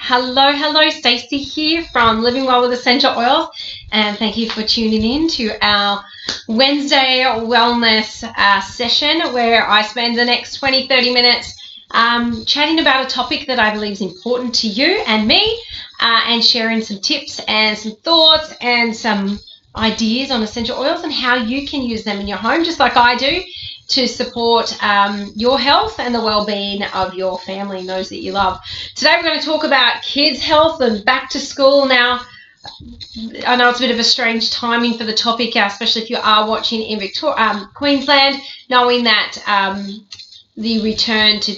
Hello, Stacey here from Living Well with Essential Oils, and thank you for tuning in to our Wednesday wellness session where I spend the next 20-30 minutes chatting about a topic that I believe is important to you and me, and sharing some tips and some thoughts and some ideas on essential oils and how you can use them in your home, just like I do, to support your health and the well-being of your family and those that you love. Today we're going to talk about kids' health and back to school. Now, I know it's a bit of a strange timing for the topic, especially if you are watching in Queensland, knowing that the return to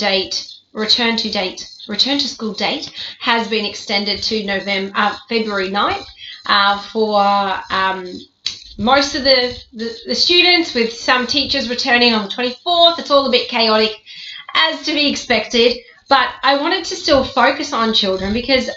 school date has been extended to February 9th for most of the students, with some teachers returning on the 24th. It's all a bit chaotic, as to be expected, but I wanted to still focus on children because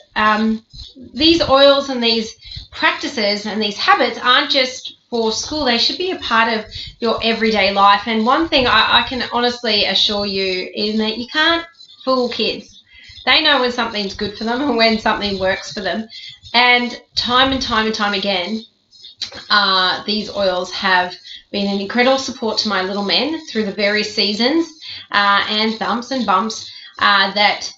these oils and these practices and these habits aren't just for school. They should be a part of your everyday life. And one thing I can honestly assure you is that you can't fool kids. They know when something's good for them and when something works for them. And time again, these oils have been an incredible support to my little men through the various seasons and thumps and bumps that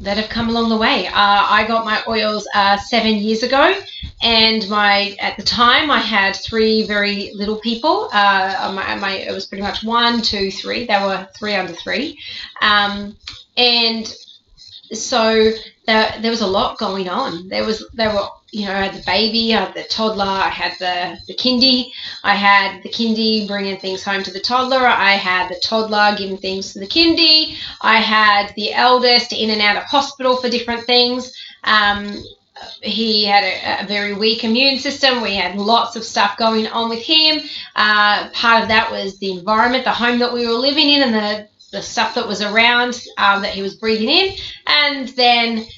have come along the way. I got my oils 7 years ago, and at the time I had 3 very little people. It was pretty much 1, 2, 3. There were 3 under 3, and so there was a lot going on. I had the baby, I had the toddler, I had the kindy. I had the kindy bringing things home to the toddler. I had the toddler giving things to the kindy. I had the eldest in and out of hospital for different things. He had a very weak immune system. We had lots of stuff going on with him. Part of that was the environment, the home that we were living in, and the stuff that was around that he was breathing in, and then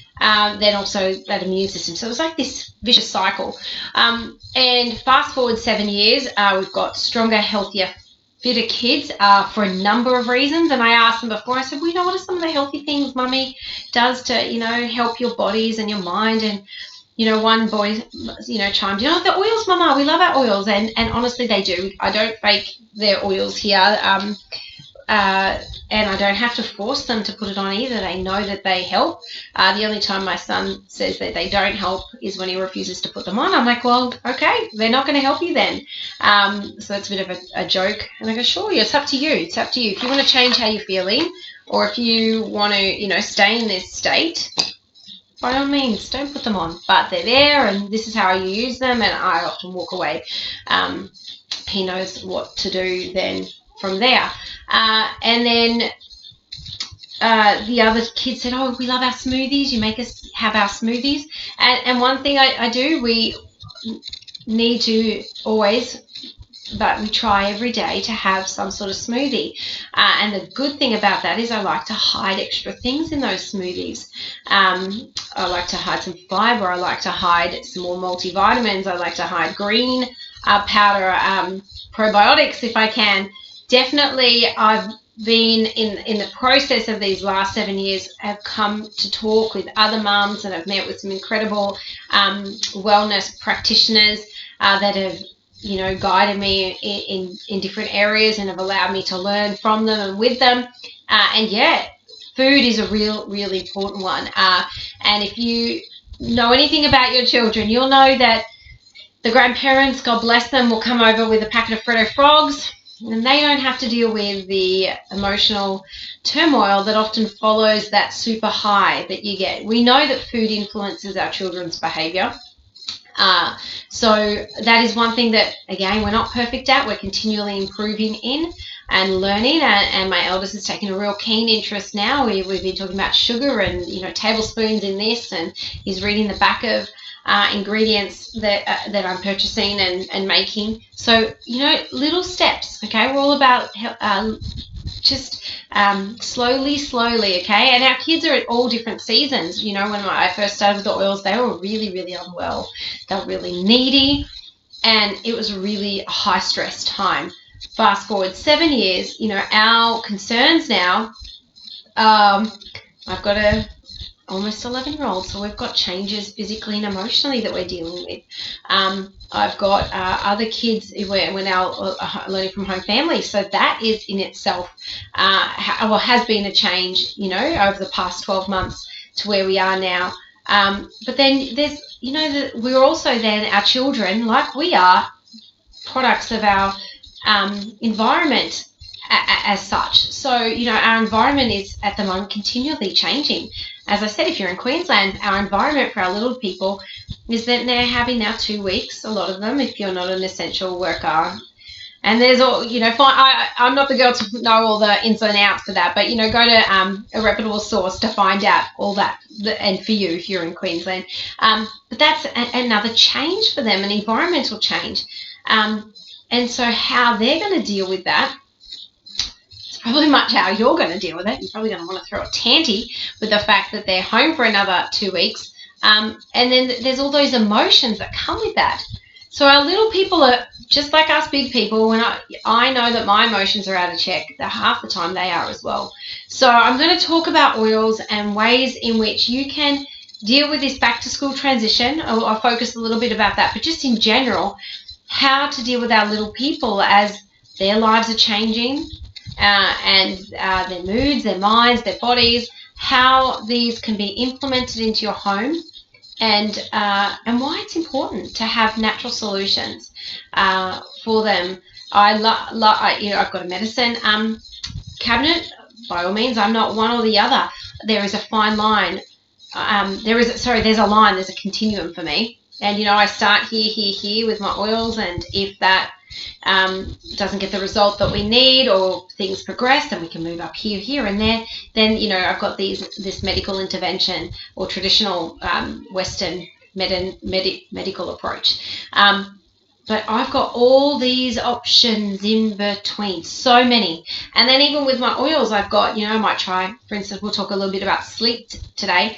also that immune system. So it was like this vicious cycle. And fast forward 7 years, we've got stronger, healthier, fitter kids for a number of reasons. And I asked them before, I said, well, what are some of the healthy things Mummy does to, help your bodies and your mind? And one boy, chimed in, the oils, Mama, we love our oils. And honestly, they do. I don't fake their oils here. And I don't have to force them to put it on either. They know that they help. The only time my son says that they don't help is when he refuses to put them on. I'm like, well, okay, they're not going to help you then. So that's a bit of a joke. And I go, sure, it's up to you. It's up to you. If you want to change how you're feeling, or if you want to, stay in this state, by all means, don't put them on. But they're there, and this is how you use them, and I often walk away. He knows what to do then from there. And then the other kids said, oh, we love our smoothies. You make us have our smoothies. And one thing I do, we need to always, but we try every day to have some sort of smoothie. And the good thing about that is I like to hide extra things in those smoothies. I like to hide some fiber. I like to hide some more multivitamins. I like to hide green powder, probiotics if I can. Definitely, I've been in the process of these last 7 years, have come to talk with other mums, and I've met with some incredible wellness practitioners that have, guided me in different areas and have allowed me to learn from them and with them. And yeah, food is a really important one. And if you know anything about your children, you'll know that the grandparents, God bless them, will come over with a packet of Freddo Frogs, and they don't have to deal with the emotional turmoil that often follows that super high that you get. We know that food influences our children's behaviour. So that is one thing that, again, we're not perfect at. We're continually improving in and learning. And my eldest is taking a real keen interest now. We've been talking about sugar and, tablespoons in this, and he's reading the back of ingredients that I'm purchasing and making. So, little steps, okay? We're all about just slowly, okay? And our kids are at all different seasons. When I first started with the oils, they were really unwell. They were really needy, and it was a really high-stress time. Fast forward 7 years, our concerns now, I've got to almost 11-year-old, so we've got changes physically and emotionally that we're dealing with. I've got other kids. We're now learning from home families, so that is in itself has been a change, over the past 12 months to where we are now. But then there's, we're also then, our children, like we are, products of our environment as such. So, our environment is at the moment continually changing. As I said, if you're in Queensland, our environment for our little people is that they're having now 2 weeks, a lot of them, if you're not an essential worker. And there's all, I'm not the girl to know all the ins and outs for that, but, go to a reputable source to find out all that, and for you, if you're in Queensland. But that's another change for them, an environmental change. And so how they're going to deal with that, it's probably much how you're going to deal with it. You're probably going to want to throw a tanty with the fact that they're home for another 2 weeks. And then there's all those emotions that come with that. So our little people are just like us big people. When I know that my emotions are out of check, that half the time they are as well. So I'm going to talk about oils and ways in which you can deal with this back to school transition. I'll focus a little bit about that, but just in general, how to deal with our little people as their lives are changing, and their moods, their minds, their bodies, how these can be implemented into your home, and why it's important to have natural solutions for them. I've got a medicine cabinet. By all means, I'm not one or the other. There is a fine line. There's a line. There's a continuum for me. And, I start here with my oils, and if that doesn't get the result that we need, or things progress, then we can move up here and there. Then, I've got this medical intervention or traditional Western medical approach. But I've got all these options in between, so many. And then even with my oils, I've got, I might try, for instance, we'll talk a little bit about sleep today.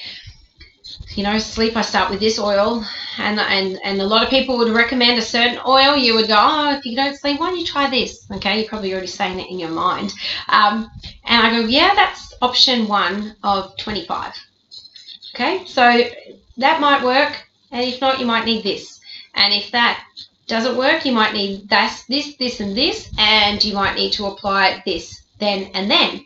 Sleep, I start with this oil, and a lot of people would recommend a certain oil. You would go, if you don't sleep, why don't you try this? Okay, you're probably already saying it in your mind. And I go, yeah, that's option 1 of 25. Okay, so that might work, and if not, you might need this. And if that doesn't work, you might need this, and this, and you might need to apply this then and then.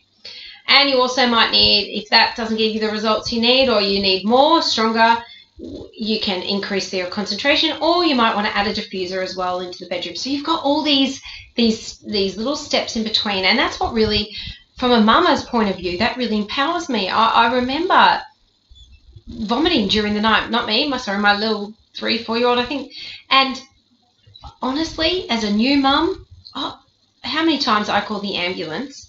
And you also might need, if that doesn't give you the results you need, or you need more, stronger, you can increase their concentration, or you might want to add a diffuser as well into the bedroom. So you've got all these little steps in between, and that's what really, from a mama's point of view, that really empowers me. I remember vomiting during the night, not me, my little 3-4-year-old, I think. And honestly, as a new mum, how many times I called the ambulance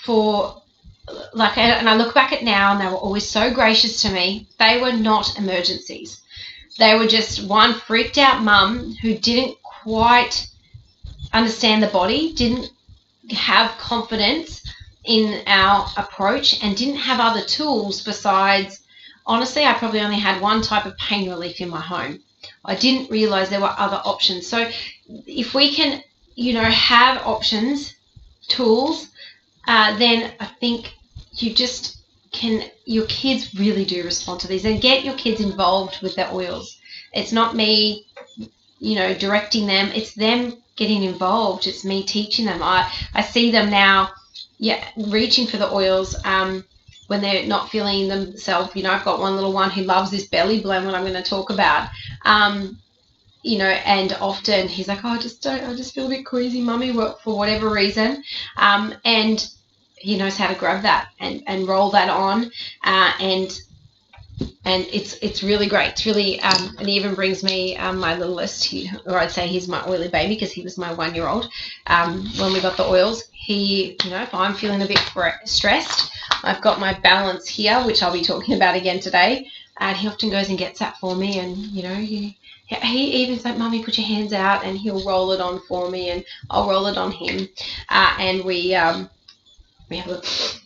and I look back at now, and they were always so gracious to me. They were not emergencies. They were just one freaked out mum who didn't quite understand the body, didn't have confidence in our approach, and didn't have other tools besides, honestly, I probably only had one type of pain relief in my home. I didn't realize there were other options. So if we can, have options, tools, then I think your kids really do respond to these, and get your kids involved with their oils. It's not me, directing them. It's them getting involved. It's me teaching them. I see them now, reaching for the oils when they're not feeling themselves. I've got one little one who loves this belly blend, what I'm going to talk about. And often he's like, I just feel a bit queasy, mummy, for whatever reason. And he knows how to grab that and roll that on. And it's really great. It's really, and he even brings me my littlest, or I'd say he's my oily baby, because he was my 1-year-old. When we got the oils, he, if I'm feeling a bit stressed, I've got my balance here, which I'll be talking about again today. And he often goes and gets that for me, and, he even's like, Mummy, put your hands out, and he'll roll it on for me, and I'll roll it on him. And we have a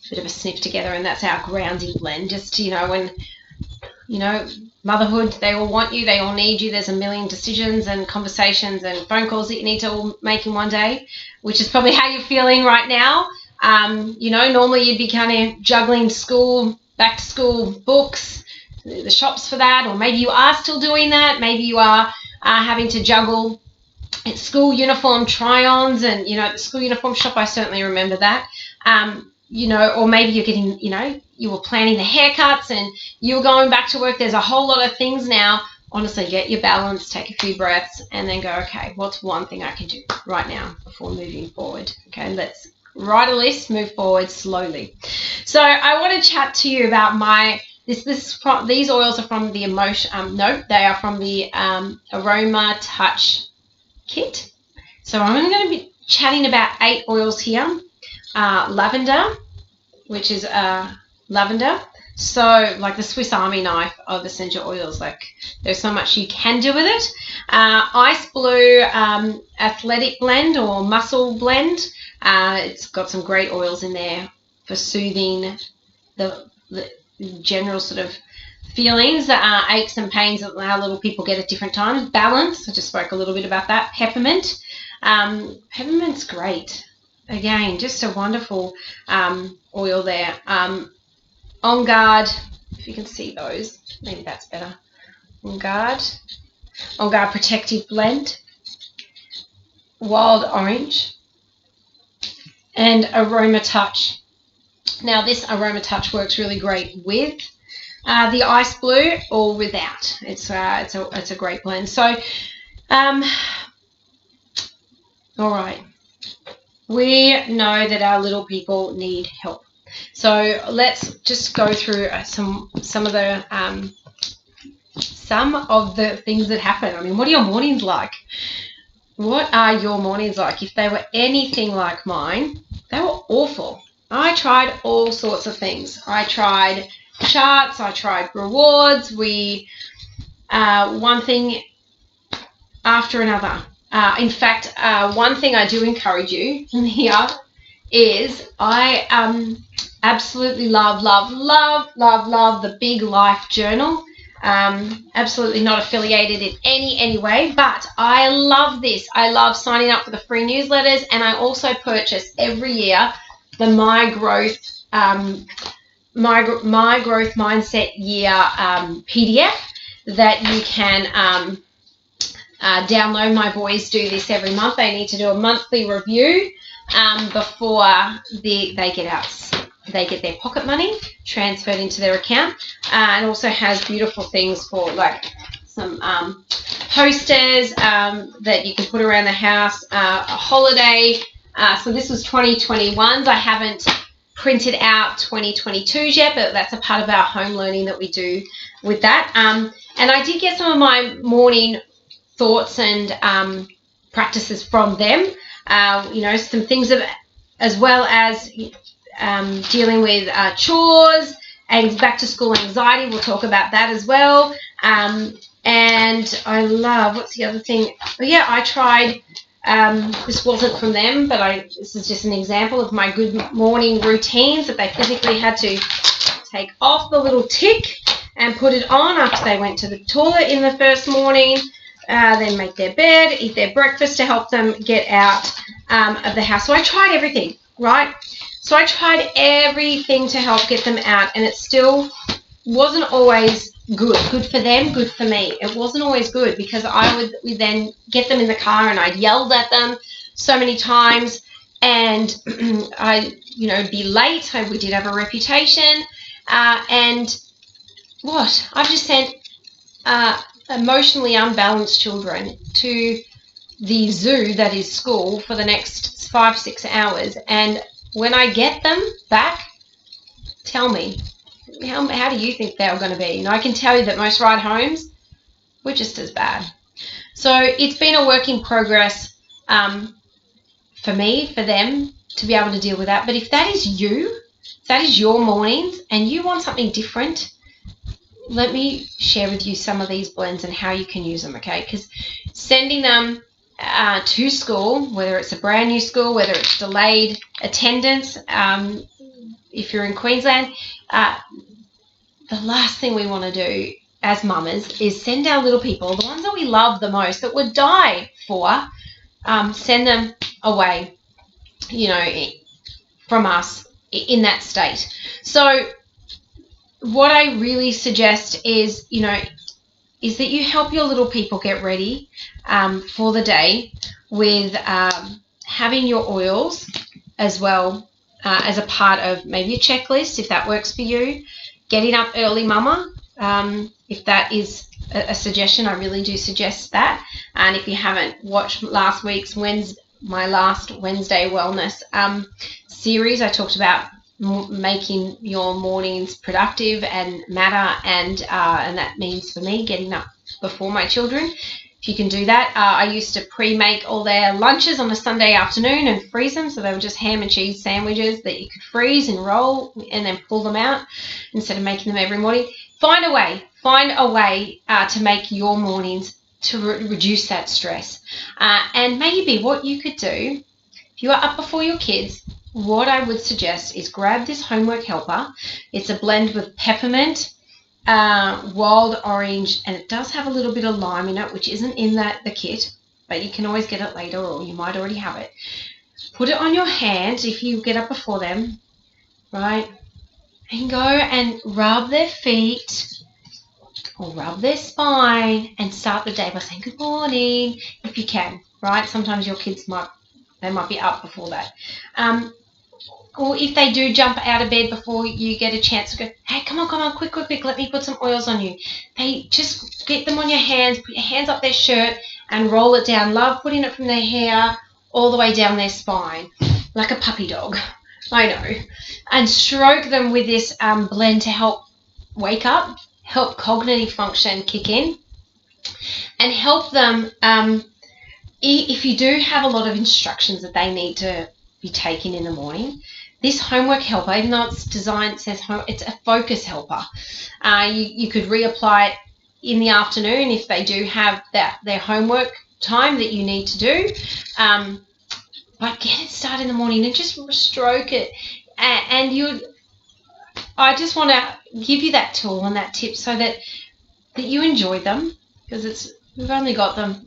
bit of a sniff together, and that's our grounding blend. Just, when, motherhood, they all want you, they all need you. There's a million decisions and conversations and phone calls that you need to all make in one day, which is probably how you're feeling right now. Normally you'd be kind of juggling school, back to school books, the shops for that, or maybe you are still doing that. Maybe you are having to juggle school uniform try-ons, and at the school uniform shop, I certainly remember that. Or maybe you're getting, you were planning the haircuts and you're going back to work. There's a whole lot of things now. Honestly, get your balance, take a few breaths, and then go, okay, what's one thing I can do right now before moving forward? Okay, let's write a list, move forward slowly. So I want to chat to you about these oils are from the they are from the Aroma Touch kit. So I'm going to be chatting about 8 oils here. Lavender, which is lavender. So like the Swiss Army knife of essential oils, like there's so much you can do with it. Ice Blue Athletic Blend or Muscle Blend. It's got some great oils in there for soothing the general sort of feelings, aches and pains that our little people get at different times. Balance, I just spoke a little bit about that. Peppermint. Peppermint's great. Again, just a wonderful oil there. On Guard, if you can see those, maybe that's better. On Guard Protective Blend, Wild Orange, and Aroma Touch. Now this Aroma Touch works really great with the Ice Blue or without. It's a great blend. So, all right. We know that our little people need help. So let's just go through some of the things that happen. I mean, what are your mornings like? What are your mornings like? If they were anything like mine, they were awful. I tried all sorts of things. I tried charts. I tried rewards. One thing after another. In fact, one thing I do encourage you here is I absolutely love the Big Life Journal. Absolutely not affiliated in any way, but I love this. I love signing up for the free newsletters, and I also purchase every year the My Growth Mindset Year PDF that you can download. My boys do this every month. They need to do a monthly review before they get their pocket money transferred into their account, and also has beautiful things for like some posters that you can put around the house, a holiday. So this was 2021s. I haven't printed out 2022s yet, but that's a part of our home learning that we do with that. And I did get some of my morning thoughts and practices from them. Some things as well as dealing with chores and back to school anxiety. We'll talk about that as well. And I love, what's the other thing? Oh, yeah, I tried, this wasn't from them, but this is just an example of my good morning routines that they physically had to take off the little tick and put it on after they went to the toilet in the first morning. Then make their bed, eat their breakfast to help them get out of the house. So I tried everything, right? So I tried everything to help get them out, and it still wasn't always good. Good for them, good for me. It wasn't always good because we'd then get them in the car and I'd yelled at them so many times, and I'd be late. We did have a reputation, and I've just sent emotionally unbalanced children to the zoo that is school for the next 5-6 hours, and when I get them back, tell me, how do you think they're going to be? I can tell you that most ride homes were just as bad. So it's been a work in progress for me, for them to be able to deal with that. But if that is you, if that is your mornings and you want something different, let me share with you some of these blends and how you can use them, okay? Because sending them to school, whether it's a brand new school, whether it's delayed attendance, if you're in Queensland, the last thing we want to do as mamas is send our little people, the ones that we love the most, that would die for, send them away, from us in that state. So what I really suggest is, is that you help your little people get ready for the day with having your oils as well as a part of maybe a checklist, if that works for you. Getting up early, mama, if that is a suggestion, I really do suggest that. And if you haven't watched last week's my last Wednesday wellness series, I talked about making your mornings productive and matter, and that means for me getting up before my children. If you can do that, I used to pre-make all their lunches on a Sunday afternoon and freeze them, so they were just ham and cheese sandwiches that you could freeze and roll and then pull them out instead of making them every morning. Find a way to make your mornings to reduce that stress. And maybe what you could do, if you are up before your kids, what I would suggest is grab this homework helper. It's a blend with peppermint, wild orange, and it does have a little bit of lime in it, which isn't in the kit, but you can always get it later, or you might already have it. Put it on your hands if you get up before them, right? And go and rub their feet or rub their spine and start the day by saying good morning if you can, right? Sometimes your kids might be up before that. Or if they do jump out of bed before you get a chance to go, hey, come on, quick, let me put some oils on you. They just get them on your hands, put your hands up their shirt and roll it down. Love putting it from their hair all the way down their spine, like a puppy dog, I know. And stroke them with this blend to help wake up, help cognitive function kick in, and help them, if you do have a lot of instructions that they need to be taken in the morning, this homework helper, even though it's designed, says it's a focus helper. You could reapply it in the afternoon if they do have their homework time that you need to do. But get it started in the morning and just stroke it. And I just want to give you that tool and that tip so that you enjoy them, because we've only got them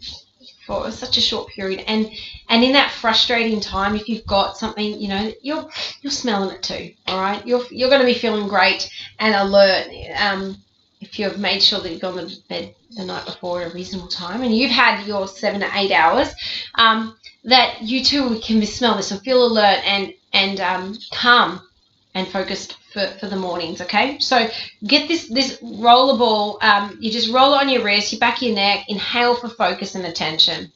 for such a short period, and in that frustrating time, if you've got something, you're smelling it too. All right, you're going to be feeling great and alert if you've made sure that you've gone to bed the night before at a reasonable time and you've had your 7 to 8 hours, that you too can smell this and feel alert and calm and focused for the mornings. Okay, so get this roller ball. You just roll it on your wrist, your back of your neck. Inhale for focus and attention.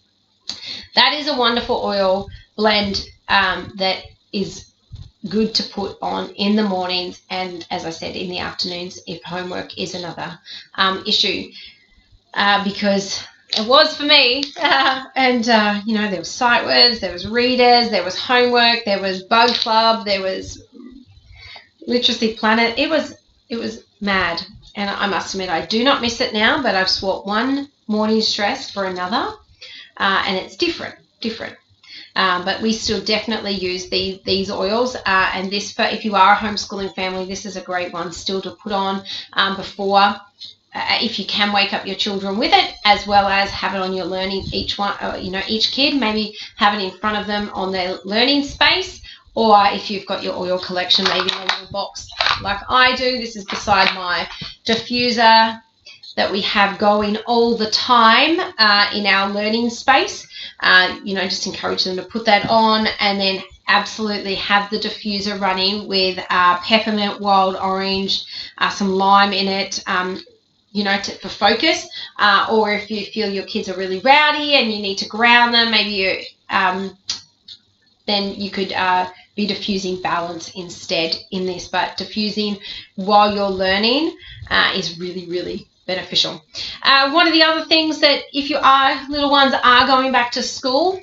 That is a wonderful oil blend that is good to put on in the mornings, and as I said, in the afternoons if homework is another issue, because it was for me. And there was sight words, there was readers, there was homework, there was bug club, there was Literacy Planet. It was mad, and I must admit I do not miss it now, but I've swapped one morning stress for another, and it's different. But we still definitely use these oils, and this, for if you are a homeschooling family, this is a great one still to put on before, if you can wake up your children with it, as well as have it on your learning. Each kid, maybe have it in front of them on their learning space. Or if you've got your oil collection, maybe in a little box like I do. This is beside my diffuser that we have going all the time in our learning space. Just encourage them to put that on, and then absolutely have the diffuser running with peppermint, wild orange, some lime in it, for focus. Or if you feel your kids are really rowdy and you need to ground them, maybe then you could be diffusing balance instead in this. But diffusing while you're learning is really, really beneficial. One of the other things that, if little ones are going back to school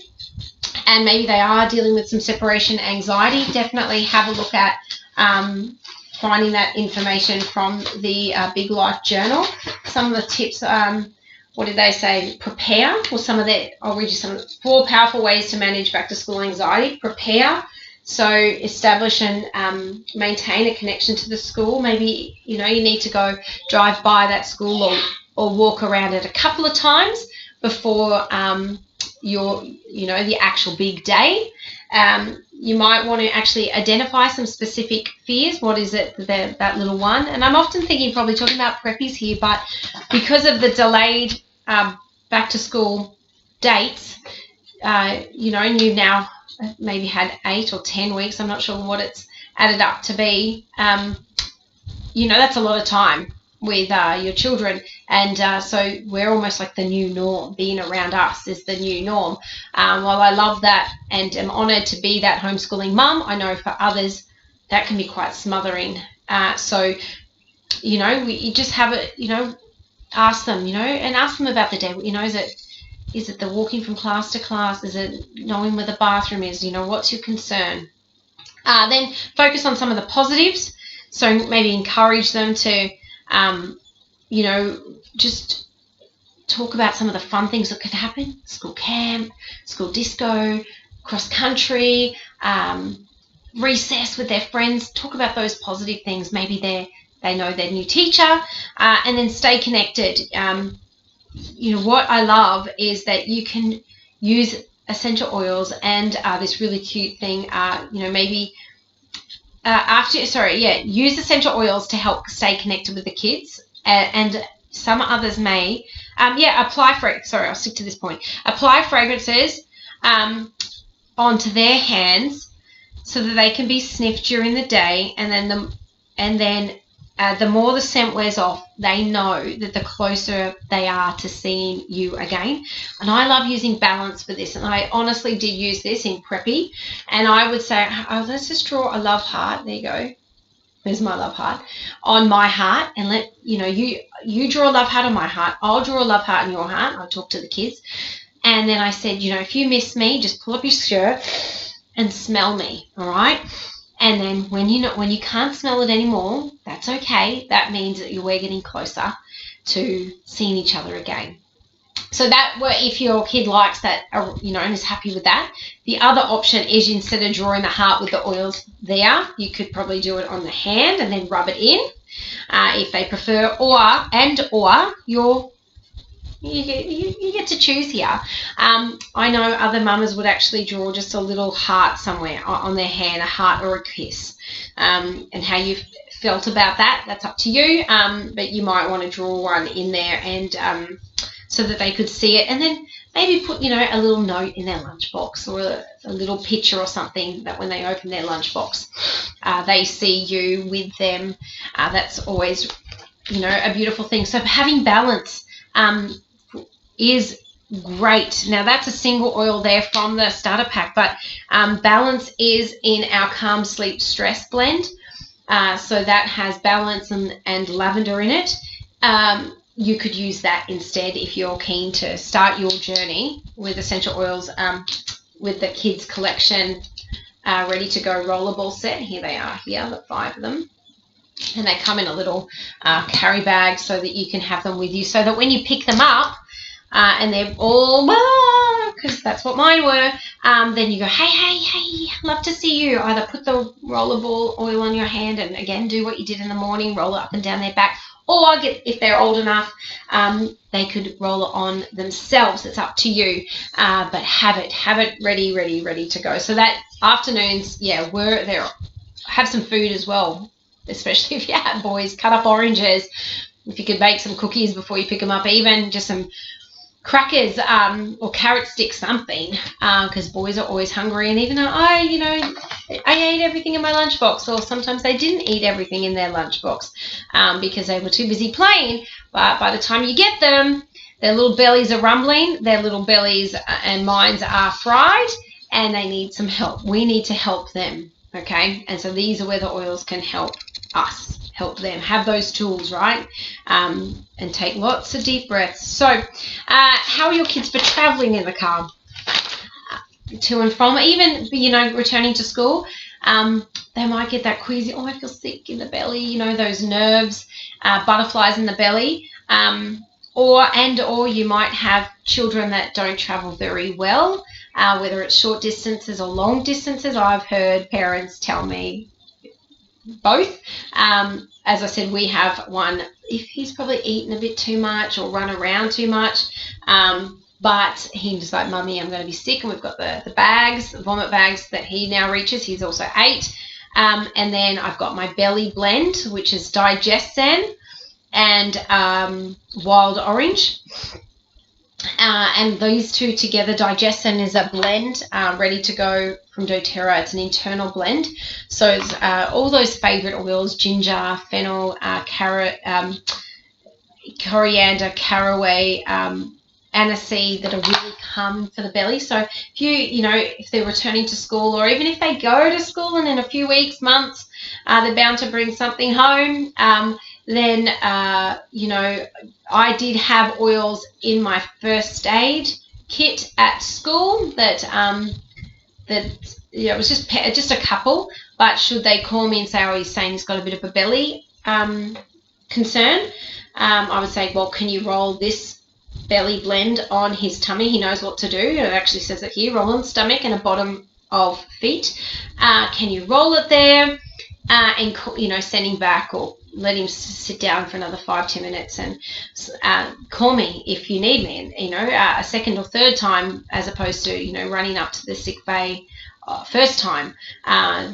and maybe they are dealing with some separation anxiety, definitely have a look at finding that information from the Big Life Journal. Some of the tips, what did they say? Prepare, or I'll read you some 4 powerful ways to manage back to school anxiety. Prepare. So establish and maintain a connection to the school. Maybe, you need to go drive by that school or walk around it a couple of times before the actual big day. you might want to actually identify some specific fears. What is it that little one? And I'm often thinking, probably talking about preppies here, but because of the delayed back to school dates, and you've now maybe had 8 or 10 weeks, I'm not sure what it's added up to be, that's a lot of time with your children, and so we're almost like the new norm. Being around us is the new norm. While I love that and am honoured to be that homeschooling mum, I know for others that can be quite smothering. So you just have it, ask them, and ask them about the day. Is it the walking from class to class? Is it knowing where the bathroom is? What's your concern? Then focus on some of the positives. So maybe encourage them to, just talk about some of the fun things that could happen. School camp, school disco, cross country, recess with their friends. Talk about those positive things. Maybe they know their new teacher, and then stay connected. What I love is that you can use essential oils and this really cute thing, maybe use essential oils to help stay connected with the kids, and some others may, I'll stick to this point. Apply fragrances onto their hands so that they can be sniffed during the day, and then the more the scent wears off, they know that the closer they are to seeing you again. And I love using balance for this, and I honestly did use this in preppy, and I would say, let's just draw a love heart. There you go. There's my love heart on my heart, and let you draw a love heart on my heart. I'll draw a love heart on your heart. I'll talk to the kids, and then I said, if you miss me, just pull up your skirt and smell me. All right. And then when you can't smell it anymore, that's okay. That means that we're getting closer to seeing each other again. So if your kid likes that, and is happy with that, the other option is, instead of drawing the heart with the oils there, you could probably do it on the hand and then rub it in, if they prefer, or you get to choose here. I know other mamas would actually draw just a little heart somewhere on their hand, a heart or a kiss, and how you felt about that's up to you, but you might want to draw one in there, and so that they could see it, and then maybe put a little note in their lunchbox, or a little picture or something, that when they open their lunchbox, they see you with them. That's always a beautiful thing. So having balance is great. Now that's a single oil there from the starter pack, but balance is in our Calm Sleep Stress blend. So that has balance and lavender in it. You could use that instead if you're keen to start your journey with essential oils, with the kids collection ready to go rollerball set. Here they are, the 5 of them. And they come in a little carry bag so that you can have them with you, so that when you pick them up, and they're all, because that's what mine were, then you go, hey, love to see you. Either put the rollerball oil on your hand, and again, do what you did in the morning, roll it up and down their back, or if they're old enough, they could roll it on themselves. It's up to you, but have it ready to go. So that afternoons, we're there. Have some food as well, especially if you have boys. Cut up oranges. If you could make some cookies before you pick them up, even just some crackers, or carrot sticks, something, because boys are always hungry. And even though I ate everything in my lunchbox, or sometimes they didn't eat everything in their lunchbox, because they were too busy playing. But by the time you get them, their little bellies are rumbling, their little bellies and minds are fried, and they need some help. We need to help them, okay? And so these are where the oils can help us, help them have those tools, right? And take lots of deep breaths. So how are your kids for traveling in the car to and from, even returning to school? They might get that queasy, I feel sick in the belly, those nerves, butterflies in the belly, or you might have children that don't travel very well, whether it's short distances or long distances. I've heard parents tell me both. As I said, we have one, if he's probably eaten a bit too much or run around too much, but he's like, Mummy, I'm going to be sick. And we've got the bags, the vomit bags that he now reaches. He's also 8. And then I've got my belly blend, which is Digestin and wild orange. And these two together, Digestin is a blend ready to go from doTERRA. It's an internal blend. So it's all those favourite oils, ginger, fennel, carrot, coriander, caraway, aniseed, that are really calming for the belly. So if if they're returning to school, or even if they go to school and in a few weeks, months, they're bound to bring something home, then I did have oils in my first aid kit at school that it was just a couple. But should they call me and say, oh, he's saying he's got a bit of a belly concern, I would say, well, can you roll this belly blend on his tummy? He knows what to do. It actually says it here, roll on stomach and a bottom of feet. Can you roll it there and send him back, or let him sit down for another 5-10 minutes and call me if you need me, a second or third time, as opposed to running up to the sick bay first time.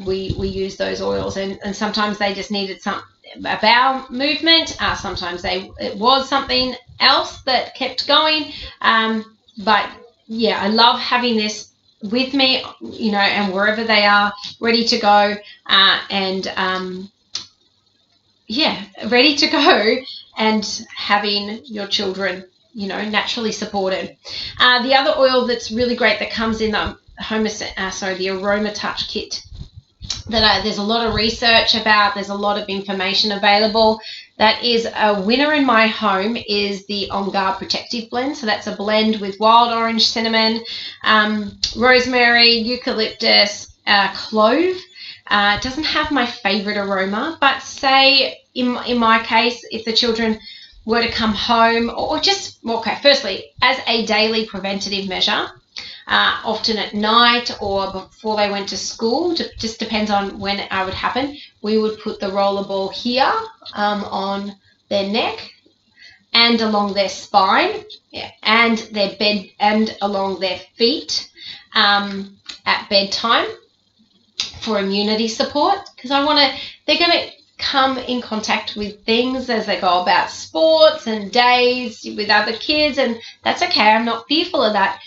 We use those oils, and sometimes they just needed a bowel movement. Sometimes it was something else that kept going. But yeah, I love having this with me, and wherever they are, ready to go, ready to go, and having your children, naturally supported. The other oil that's really great that comes in the Aroma Touch kit, that there's a lot of research about, there's a lot of information available, that is a winner in my home, is the On Guard Protective Blend. So that's a blend with wild orange, cinnamon, rosemary, eucalyptus, clove. It doesn't have my favorite aroma, but say in my case, if the children were to come home, or firstly, as a daily preventative measure, often at night or before they went to school, just depends on when it would happen, we would put the rollerball here on their neck and along their spine, and their bed, and along their feet at bedtime for immunity support, because they're going to come in contact with things as they go about sports and days with other kids, and that's okay. I'm not fearful of that.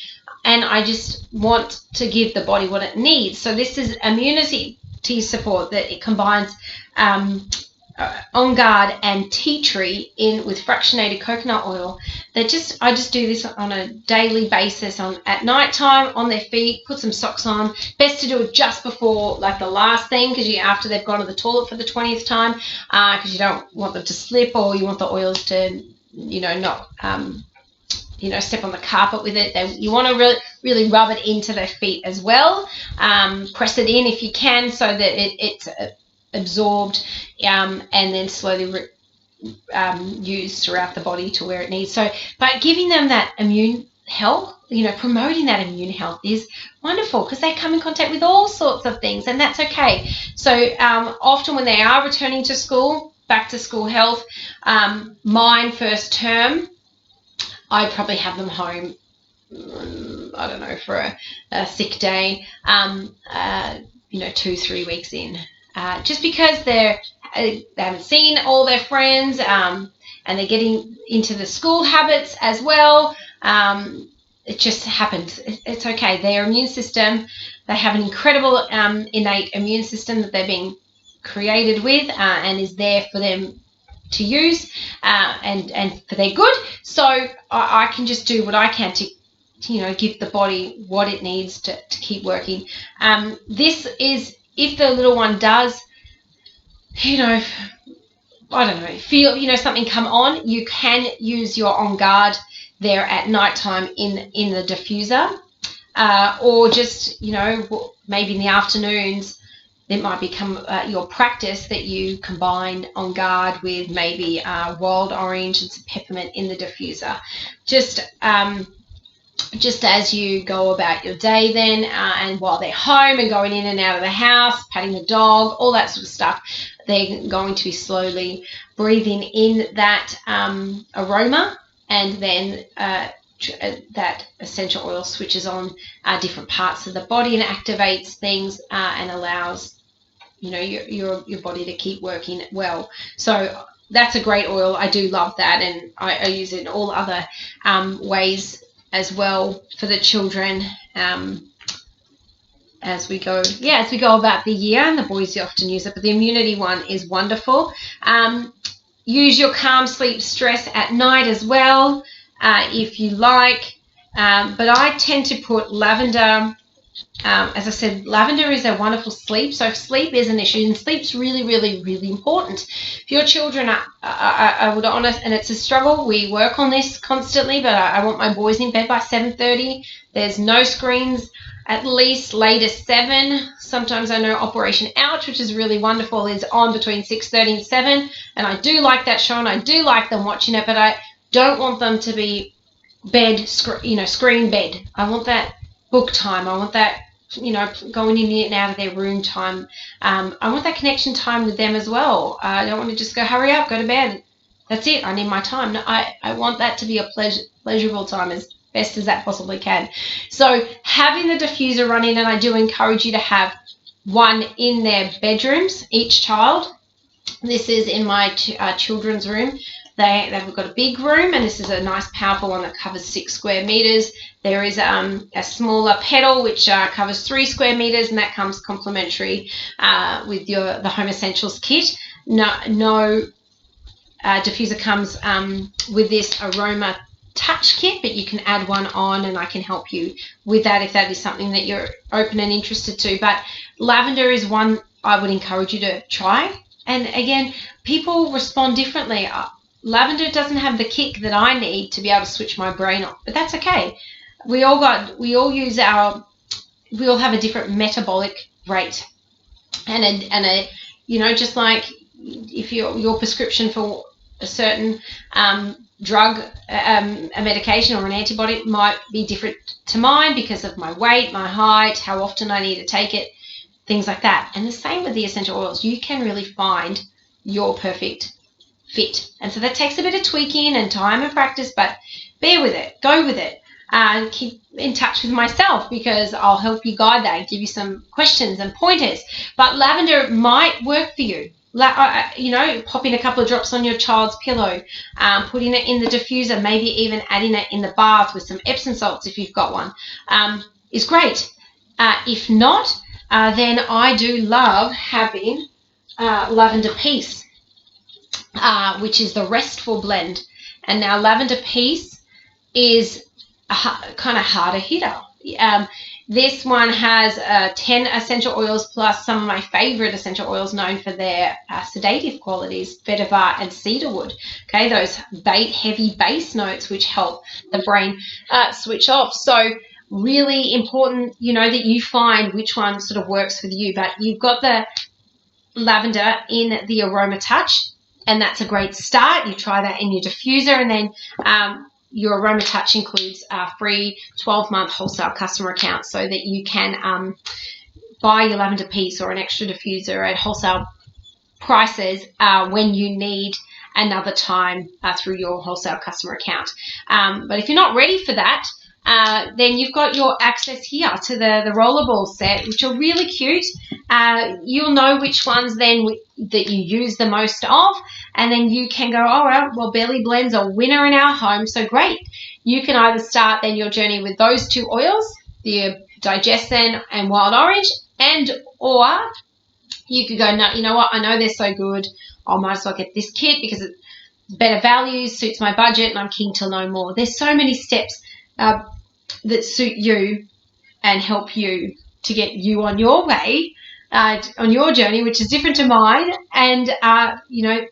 And I just want to give the body what it needs. So this is immunity support, that it combines On Guard and tea tree with fractionated coconut oil. I just do this on a daily basis at night time on their feet. Put some socks on. Best to do it just before, like the last thing, because after they've gone to the toilet for the 20th time, because you don't want them to slip, or you want the oils to not step on the carpet with it. You want to really rub it into their feet as well. Press it in if you can, so that it's absorbed, and then slowly used throughout the body to where it needs. So by giving them that immune health, promoting that immune health is wonderful, because they come in contact with all sorts of things, and that's okay. So often when they are returning to school, back to school health, mine first term, I'd probably have them home, I don't know, for a sick day, 2-3 weeks in, just because they haven't seen all their friends, and they're getting into the school habits as well. It just happens. It's okay. Their immune system, they have an incredible innate immune system that they're being created with, and is there for them to use, and for their good. So I can just do what I can to give the body what it needs to keep working. This is, if the little one does feel something come on, you can use your On Guard there at nighttime in the diffuser, or just maybe in the afternoons. It might become your practice that you combine On Guard with maybe wild orange and some peppermint in the diffuser. Just as you go about your day then, and while they're home and going in and out of the house, patting the dog, all that sort of stuff, they're going to be slowly breathing in that aroma, and then that essential oil switches on different parts of the body and activates things and allows your body to keep working well. So that's a great oil. I do love that, and I use it in all other ways as well for the children as we go about the year. And the boys often use it, but the immunity one is wonderful. Use your calm sleep stress at night as well, if you like. But I tend to put lavender. As I said, lavender is a wonderful sleep. So if sleep is an issue, and sleep's really, really, really important. If your children are, I would honest, and it's a struggle. We work on this constantly, but I want my boys in bed by 7:30. There's no screens, at least latest 7. Sometimes I know Operation Ouch, which is really wonderful, is on between 6:30 and 7. And I do like that show, and I do like them watching it, but I don't want them to be screen bed. I want that book time. I want that, going in and out of their room time. I want that connection time with them as well. I don't want to just go, hurry up, go to bed. That's it. I need my time. No, I want that to be a pleasurable time as best as that possibly can. So having the diffuser running, and I do encourage you to have one in their bedrooms, each child. This is in my children's room. They've got a big room, and this is a nice, powerful one that covers 6 square meters. There is a smaller pedal which covers 3 square meters, and that comes complimentary with the Home Essentials kit. No diffuser comes with this aroma touch kit, but you can add one on, and I can help you with that if that is something that you're open and interested to. But lavender is one I would encourage you to try. And again, people respond differently. Lavender doesn't have the kick that I need to be able to switch my brain off, but that's okay. We all have a different metabolic rate, and just like if your prescription for a certain drug, a medication or an antibiotic might be different to mine because of my weight, my height, how often I need to take it, things like that. And the same with the essential oils. You can really find your perfect fit. And so that takes a bit of tweaking and time and practice, but bear with it, go with it. Keep in touch with myself because I'll help you guide that and give you some questions and pointers. But lavender might work for you. Popping a couple of drops on your child's pillow, putting it in the diffuser, maybe even adding it in the bath with some Epsom salts if you've got one, is great. If not, then I do love having Lavender Peace, which is the restful blend. And now Lavender Peace is a kind of harder hitter. This one has 10 essential oils plus some of my favorite essential oils known for their sedative qualities, vetiver and cedarwood. Okay, those heavy bass notes which help the brain switch off. So really important, that you find which one sort of works with you. But you've got the lavender in the Aroma Touch, and that's a great start. You try that in your diffuser, and then your Aroma Touch includes a free 12-month wholesale customer account so that you can buy your lavender piece or an extra diffuser at wholesale prices when you need another time through your wholesale customer account. But if you're not ready for that, then you've got your access here to the rollerball set, which are really cute. You'll know which ones then that you use the most of, and then you can go, well, Belly Blend's a winner in our home, so great. You can either start then your journey with those 2 oils, the Digestin and Wild Orange, or you could go, no, you know what, I know they're so good, I might as well get this kit because it's better value, suits my budget, and I'm keen to know more. There's so many steps that suit you and help you to get you on your way, on your journey, which is different to mine, and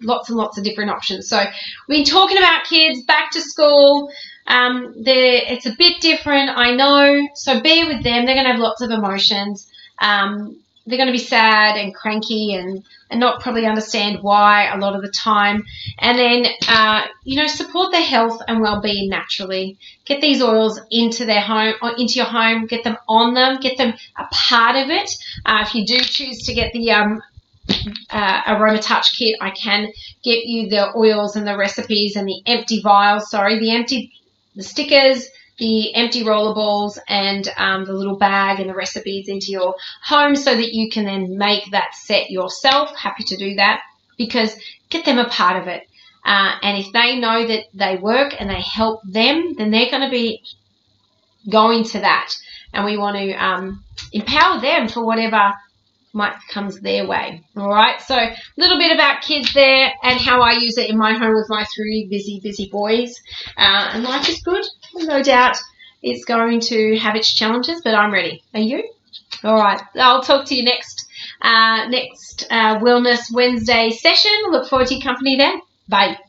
lots and lots of different options. So we've been talking about kids back to school. It's a bit different, I know, so bear with them. They're going to have lots of emotions. They're going to be sad and cranky and not probably understand why a lot of the time. And then, support their health and well-being naturally. Get these oils into their home, or into your home. Get them on them. Get them a part of it. If you do choose to get the Aroma Touch kit, I can get you the oils and the recipes and the empty vials. The stickers, the empty roller balls and the little bag and the recipes into your home so that you can then make that set yourself. Happy to do that, because get them a part of it. And if they know that they work and they help them, then they're going to be going to that. And we want to empower them for whatever comes their way. All right, so a little bit about kids there and how I use it in my home with my 3 busy boys. And life is good. No doubt it's going to have its challenges, but I'm ready. Are you? All right, I'll talk to you next Wellness Wednesday session. Look forward to your company then. Bye.